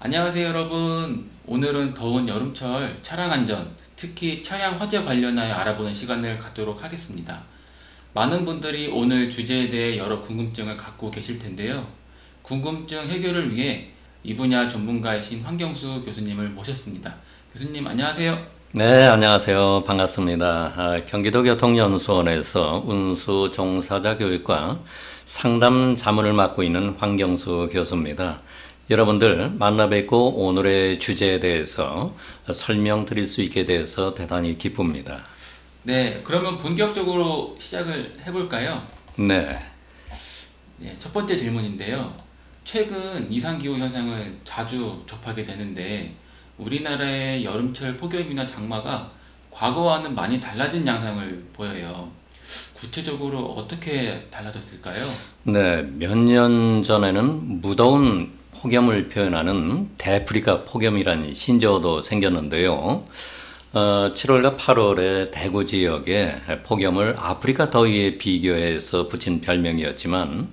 안녕하세요 여러분. 오늘은 더운 여름철 차량 안전, 특히 차량 화재 관련하여 알아보는 시간을 갖도록 하겠습니다. 많은 분들이 오늘 주제에 대해 여러 궁금증을 갖고 계실 텐데요. 궁금증 해결을 위해 이 분야 전문가이신 황경수 교수님을 모셨습니다. 교수님 안녕하세요. 네, 안녕하세요. 반갑습니다. 경기도 교통연수원에서 운수 종사자 교육과 상담 자문을 맡고 있는 황경수 교수입니다. 여러분들 만나 뵙고 오늘의 주제에 대해서 설명드릴 수 있게 돼서 대단히 기쁩니다. 네, 그러면 본격적으로 시작을 해볼까요? 네. 네, 첫 번째 질문인데요. 최근 이상기후 현상을 자주 접하게 되는데 우리나라의 여름철 폭염이나 장마가 과거와는 많이 달라진 양상을 보여요. 구체적으로 어떻게 달라졌을까요? 네, 몇 년 전에는 무더운 폭염을 표현하는 대프리카 폭염이라는 신조어도 생겼는데요. 7월과 8월에 대구 지역에 폭염을 아프리카 더위에 비교해서 붙인 별명이었지만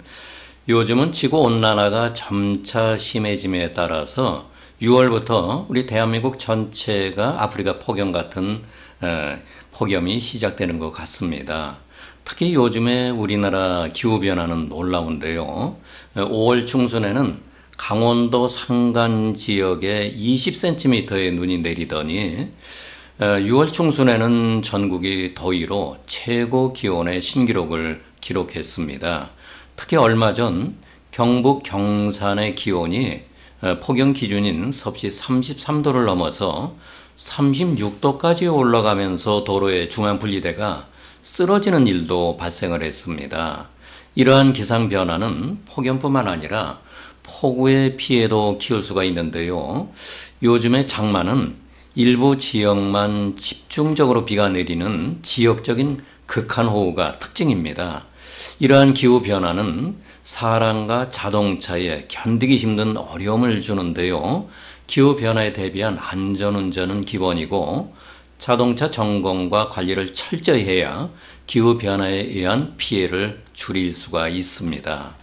요즘은 지구온난화가 점차 심해짐에 따라서 6월부터 우리 대한민국 전체가 아프리카 폭염 같은 폭염이 시작되는 것 같습니다. 특히 요즘에 우리나라 기후변화는 놀라운데요. 5월 중순에는 강원도 산간 지역에 20cm의 눈이 내리더니 6월 중순에는 전국이 더위로 최고 기온의 신기록을 기록했습니다. 특히 얼마 전 경북 경산의 기온이 폭염 기준인 섭씨 33도를 넘어서 36도까지 올라가면서 도로의 중앙 분리대가 쓰러지는 일도 발생을 했습니다. 이러한 기상 변화는 폭염뿐만 아니라 폭우의 피해도 키울 수가 있는데요. 요즘의 장마는 일부 지역만 집중적으로 비가 내리는 지역적인 극한호우가 특징입니다. 이러한 기후 변화는 사람과 자동차에 견디기 힘든 어려움을 주는데요. 기후 변화에 대비한 안전운전은 기본이고 자동차 점검과 관리를 철저히 해야 기후 변화에 의한 피해를 줄일 수가 있습니다.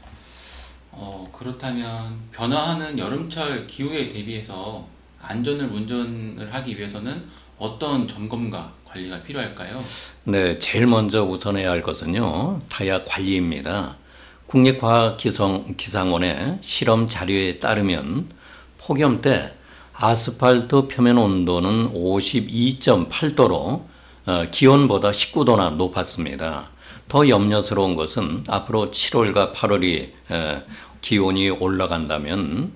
그렇다면 변화하는 여름철 기후에 대비해서 운전을 하기 위해서는 어떤 점검과 관리가 필요할까요? 네, 제일 먼저 우선해야 할 것은요, 타이어 관리입니다. 국립과학기상원의 실험 자료에 따르면 폭염 때 아스팔트 표면 온도는 52.8도로 기온보다 19도나 높았습니다. 더 염려스러운 것은 앞으로 7월과 8월이 기온이 올라간다면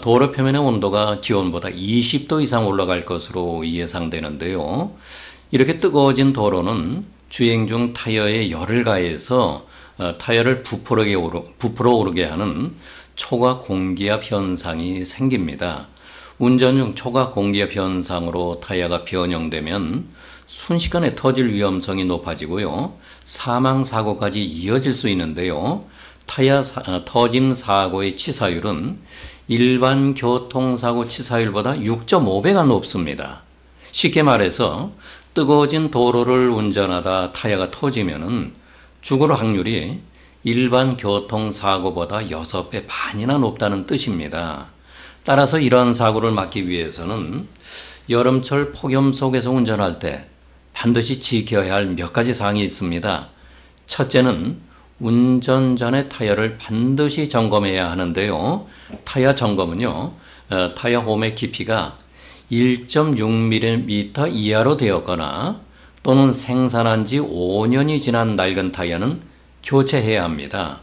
도로 표면의 온도가 기온보다 20도 이상 올라갈 것으로 예상되는데요. 이렇게 뜨거워진 도로는 주행 중 타이어에 열을 가해서 타이어를 부풀어 오르게 하는 초과 공기압 현상이 생깁니다. 운전 중 초과 공기압 현상으로 타이어가 변형되면 순식간에 터질 위험성이 높아지고요. 사망 사고까지 이어질 수 있는데요. 타이어 터짐 사고의 치사율은 일반 교통사고 치사율보다 6.5배가 높습니다. 쉽게 말해서 뜨거워진 도로를 운전하다 타이어가 터지면은 죽을 확률이 일반 교통사고보다 6배 반이나 높다는 뜻입니다. 따라서 이런 사고를 막기 위해서는 여름철 폭염 속에서 운전할 때 반드시 지켜야 할 몇 가지 사항이 있습니다. 첫째는 운전 전에 타이어를 반드시 점검해야 하는데요. 타이어 점검은요, 타이어 홈의 깊이가 1.6mm 이하로 되었거나 또는 생산한 지 5년이 지난 낡은 타이어는 교체해야 합니다.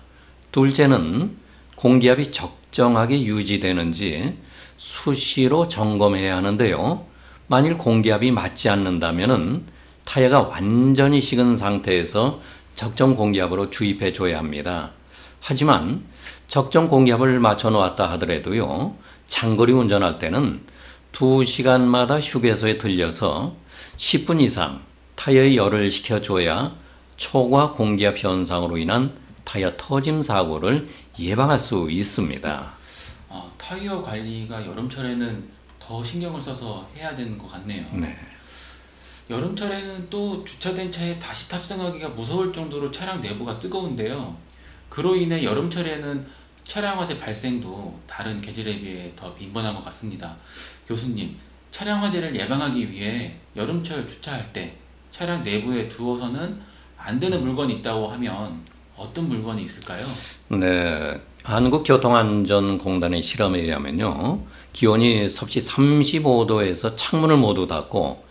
둘째는 공기압이 적정하게 유지되는지 수시로 점검해야 하는데요. 만일 공기압이 맞지 않는다면 타이어가 완전히 식은 상태에서 적정 공기압으로 주입해 줘야 합니다. 하지만 적정 공기압을 맞춰 놓았다 하더라도요, 장거리 운전할 때는 2시간마다 휴게소에 들려서 10분 이상 타이어에 열을 식혀줘야 초과 공기압 현상으로 인한 타이어 터짐 사고를 예방할 수 있습니다. 타이어 관리가 여름철에는 더 신경을 써서 해야 되는 것 같네요. 네. 여름철에는 또 주차된 차에 다시 탑승하기가 무서울 정도로 차량 내부가 뜨거운데요. 그로 인해 여름철에는 차량 화재 발생도 다른 계절에 비해 더 빈번한 것 같습니다. 교수님, 차량 화재를 예방하기 위해 여름철 주차할 때 차량 내부에 두어서는 안 되는 물건이 있다고 하면 어떤 물건이 있을까요? 네, 한국교통안전공단의 실험에 의하면요, 기온이 섭씨 35도에서 창문을 모두 닫고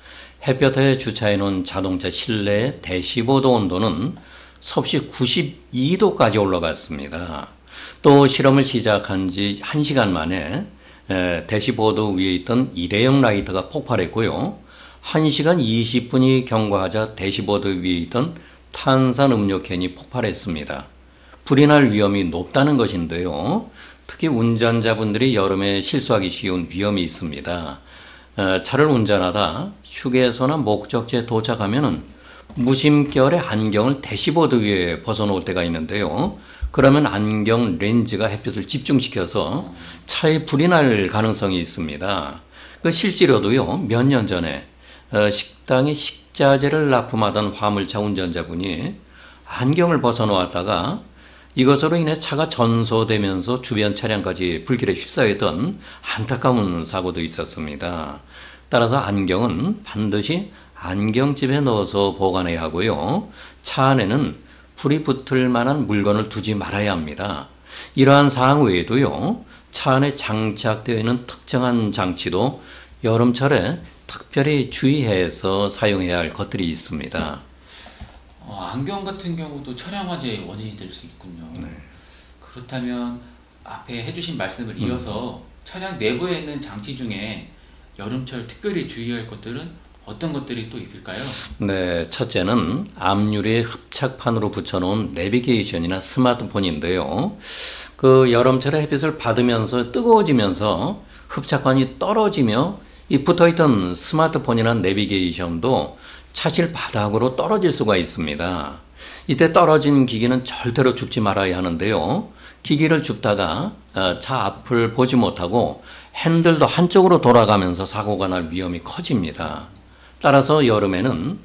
햇볕에 주차해 놓은 자동차 실내 대시보드 온도는 섭씨 92도까지 올라갔습니다. 또 실험을 시작한 지 1시간 만에 대시보드 위에 있던 일회용 라이터가 폭발했고요. 1시간 20분이 경과하자 대시보드 위에 있던 탄산음료 캔이 폭발했습니다. 불이 날 위험이 높다는 것인데요. 특히 운전자분들이 여름에 실수하기 쉬운 위험이 있습니다. 차를 운전하다 휴게소나 목적지에 도착하면 무심결에 안경을 대시보드 위에 벗어놓을 때가 있는데요. 그러면 안경 렌즈가 햇빛을 집중시켜서 차에 불이 날 가능성이 있습니다. 실제로도요, 몇 년 전에 식당에 식자재를 납품하던 화물차 운전자분이 안경을 벗어놓았다가 이것으로 인해 차가 전소되면서 주변 차량까지 불길에 휩싸였던 안타까운 사고도 있었습니다. 따라서 안경은 반드시 안경집에 넣어서 보관해야 하고요. 차 안에는 불이 붙을 만한 물건을 두지 말아야 합니다. 이러한 사항 외에도요, 차 안에 장착되어 있는 특정한 장치도 여름철에 특별히 주의해서 사용해야 할 것들이 있습니다. 안경 같은 경우도 차량 화재의 원인이 될 수 있군요. 네. 그렇다면 앞에 해주신 말씀을 이어서 차량 내부에 있는 장치 중에 여름철 특별히 주의할 것들은 어떤 것들이 또 있을까요? 네, 첫째는 앞유리에 흡착판으로 붙여놓은 내비게이션이나 스마트폰인데요. 여름철에 햇빛을 받으면서 뜨거워지면서 흡착판이 떨어지며 이 붙어있던 스마트폰이나 내비게이션도 차실 바닥으로 떨어질 수가 있습니다. 이때 떨어진 기기는 절대로 줍지 말아야 하는데요. 기기를 줍다가 차 앞을 보지 못하고 핸들도 한쪽으로 돌아가면서 사고가 날 위험이 커집니다. 따라서 여름에는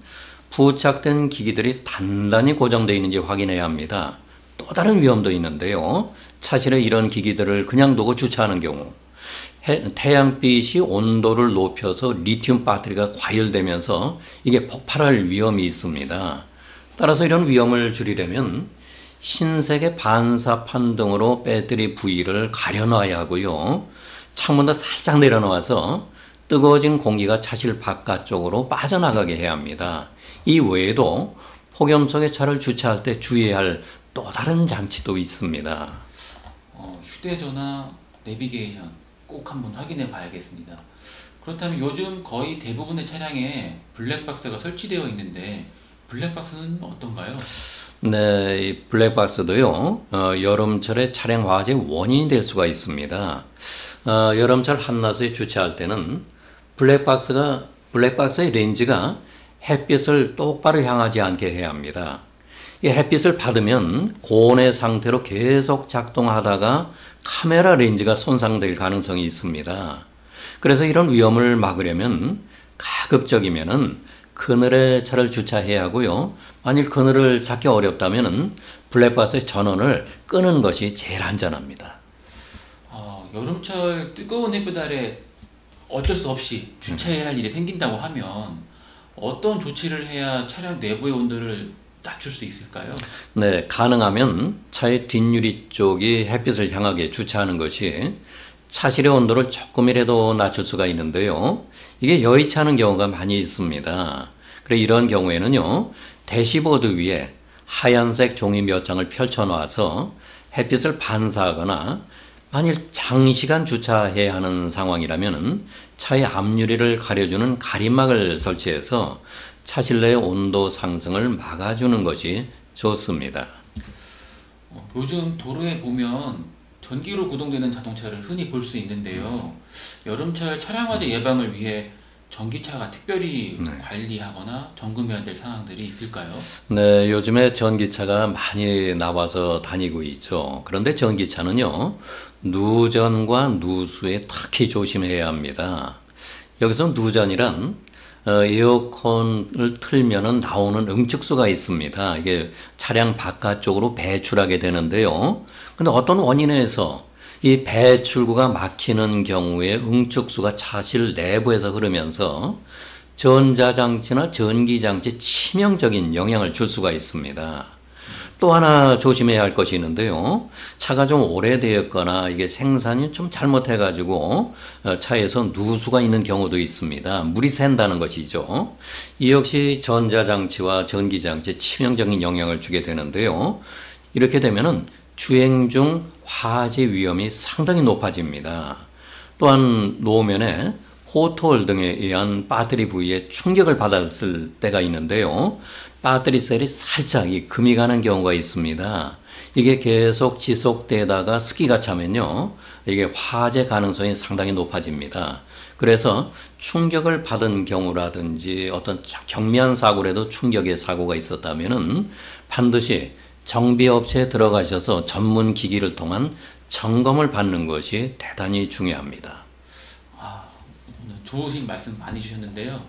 부착된 기기들이 단단히 고정되어 있는지 확인해야 합니다. 또 다른 위험도 있는데요. 차실에 이런 기기들을 그냥 두고 주차하는 경우 태양빛이 온도를 높여서 리튬 배터리가 과열되면서 이게 폭발할 위험이 있습니다. 따라서 이런 위험을 줄이려면 흰색의 반사판 등으로 배터리 부위를 가려놔야 하고요. 창문도 살짝 내려놓아서 뜨거워진 공기가 차실 바깥쪽으로 빠져나가게 해야 합니다. 이 외에도 폭염 속에 차를 주차할 때 주의해야 할 또 다른 장치도 있습니다. 휴대전화, 내비게이션 꼭 한번 확인해 봐야겠습니다. 그렇다면 요즘 거의 대부분의 차량에 블랙박스가 설치되어 있는데 블랙박스는 어떤가요? 네, 이 블랙박스도요, 여름철에 차량 화재 원인이 될 수가 있습니다. 여름철 한낮에 주차할 때는 블랙박스의 렌즈가 햇빛을 똑바로 향하지 않게 해야 합니다. 이 햇빛을 받으면 고온의 상태로 계속 작동하다가 카메라 렌즈가 손상될 가능성이 있습니다. 그래서 이런 위험을 막으려면 가급적이면은 그늘에 차를 주차해야 하고요. 만일 그늘을 찾기 어렵다면은 블랙박스의 전원을 끄는 것이 제일 안전합니다. 여름철 뜨거운 햇빛 아래 어쩔 수 없이 주차해야 할 일이 생긴다고 하면 어떤 조치를 해야 차량 내부의 온도를 낮출 수 있을까요? 네, 가능하면 차의 뒷유리 쪽이 햇빛을 향하게 주차하는 것이 차실의 온도를 조금이라도 낮출 수가 있는데요. 이게 여의치 않은 경우가 많이 있습니다. 그래 이런 경우에는요, 대시보드 위에 하얀색 종이 몇 장을 펼쳐놔서 햇빛을 반사하거나 만일 장시간 주차해야 하는 상황이라면 차의 앞유리를 가려주는 가림막을 설치해서 차 실내의 온도 상승을 막아주는 것이 좋습니다. 요즘 도로에 보면 전기로 구동되는 자동차를 흔히 볼 수 있는데요. 여름철 차량 화재 예방을 위해 전기차가 특별히 관리하거나 점검해야 될 상황들이 있을까요? 네, 요즘에 전기차가 많이 나와서 다니고 있죠. 그런데 전기차는요, 누전과 누수에 특히 조심해야 합니다. 여기서 누전이란 에어컨을 틀면은 나오는 응축수가 있습니다. 이게 차량 바깥쪽으로 배출하게 되는데요. 근데 어떤 원인에 의해서 이 배출구가 막히는 경우에 응축수가 차실 내부에서 흐르면서 전자장치나 전기장치에 치명적인 영향을 줄 수가 있습니다. 또 하나 조심해야 할 것이 있는데요. 차가 좀 오래되었거나 이게 생산이 좀 잘못해가지고 차에서 누수가 있는 경우도 있습니다. 물이 샌다는 것이죠. 이 역시 전자장치와 전기장치에 치명적인 영향을 주게 되는데요. 이렇게 되면은 주행 중 화재 위험이 상당히 높아집니다. 또한 노면에 포트홀 등에 의한 배터리 부위에 충격을 받았을 때가 있는데요. 배터리 셀이 살짝 금이 가는 경우가 있습니다. 이게 계속 지속되다가 습기가 차면요. 이게 화재 가능성이 상당히 높아집니다. 그래서 충격을 받은 경우라든지 어떤 경미한 사고라도 충격의 사고가 있었다면은 반드시 정비업체에 들어가셔서 전문 기기를 통한 점검을 받는 것이 대단히 중요합니다. 오늘 좋으신 말씀 많이 주셨는데요.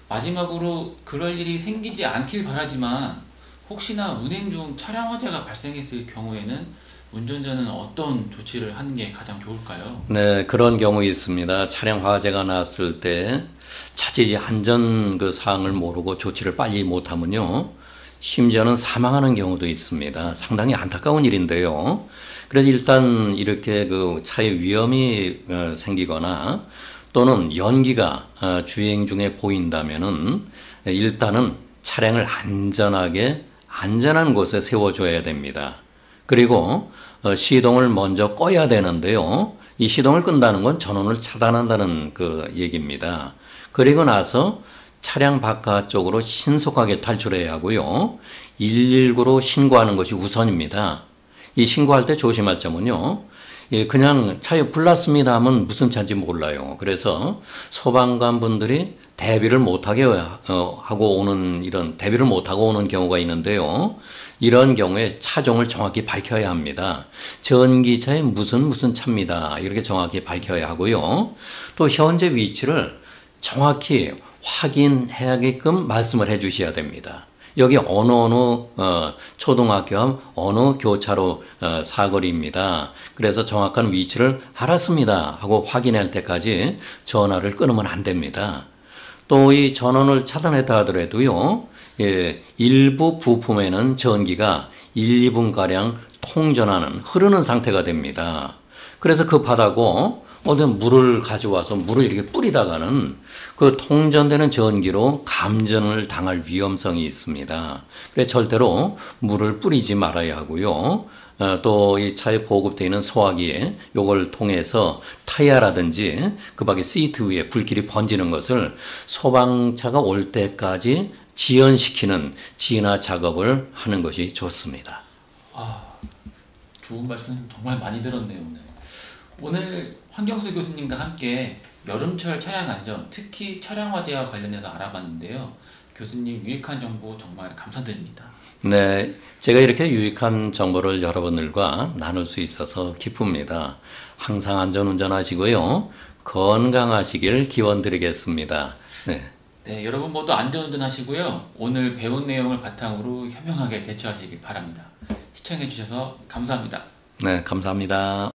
마지막으로 그럴 일이 생기지 않길 바라지만 혹시나 운행 중 차량 화재가 발생했을 경우에는 운전자는 어떤 조치를 하는 게 가장 좋을까요? 네, 그런 경우 있습니다. 차량 화재가 났을 때 자칫 안전 사항을 모르고 조치를 빨리 못하면요. 심지어는 사망하는 경우도 있습니다. 상당히 안타까운 일인데요. 그래서 일단 이렇게 차에 위험이 생기거나 또는 연기가 주행 중에 보인다면은 일단은 차량을 안전한 곳에 세워줘야 됩니다. 그리고 시동을 먼저 꺼야 되는데요. 이 시동을 끈다는 건 전원을 차단한다는 얘기입니다. 그리고 나서 차량 바깥쪽으로 신속하게 탈출해야 하고요. 119로 신고하는 것이 우선입니다. 이 신고할 때 조심할 점은요. 그냥 차에 불 났습니다 하면 무슨 차인지 몰라요. 그래서 소방관 분들이 대비를 못하게 하고 오는 경우가 있는데요. 이런 경우에 차종을 정확히 밝혀야 합니다. 전기차에 무슨 차입니다. 이렇게 정확히 밝혀야 하고요. 또 현재 위치를 정확히 확인해야게끔 말씀을 해 주셔야 됩니다. 여기 어느 초등학교 앞 어느 교차로 사거리입니다. 그래서 정확한 위치를 알았습니다 하고 확인할 때까지 전화를 끊으면 안 됩니다. 또 이 전원을 차단했다 하더라도요. 일부 부품에는 전기가 1, 2분가량 통전하는 흐르는 상태가 됩니다. 그래서 급하다고 물을 가져와서 물을 이렇게 뿌리다가는 그 통전되는 전기로 감전을 당할 위험성이 있습니다. 그래서 절대로 물을 뿌리지 말아야 하고요. 또 이 차에 보급되어 있는 소화기에 요걸 통해서 타이어라든지 그 밖에 시트 위에 불길이 번지는 것을 소방차가 올 때까지 지연시키는 진화 작업을 하는 것이 좋습니다. 좋은 말씀 정말 많이 들었네요. 오늘 황경수 교수님과 함께 여름철 차량 안전, 특히 차량 화재와 관련해서 알아봤는데요. 교수님 유익한 정보 정말 감사드립니다. 네, 제가 이렇게 유익한 정보를 여러분들과 나눌 수 있어서 기쁩니다. 항상 안전운전 하시고요. 건강하시길 기원드리겠습니다. 네, 여러분 모두 안전운전 하시고요. 오늘 배운 내용을 바탕으로 현명하게 대처하시길 바랍니다. 시청해 주셔서 감사합니다. 네, 감사합니다.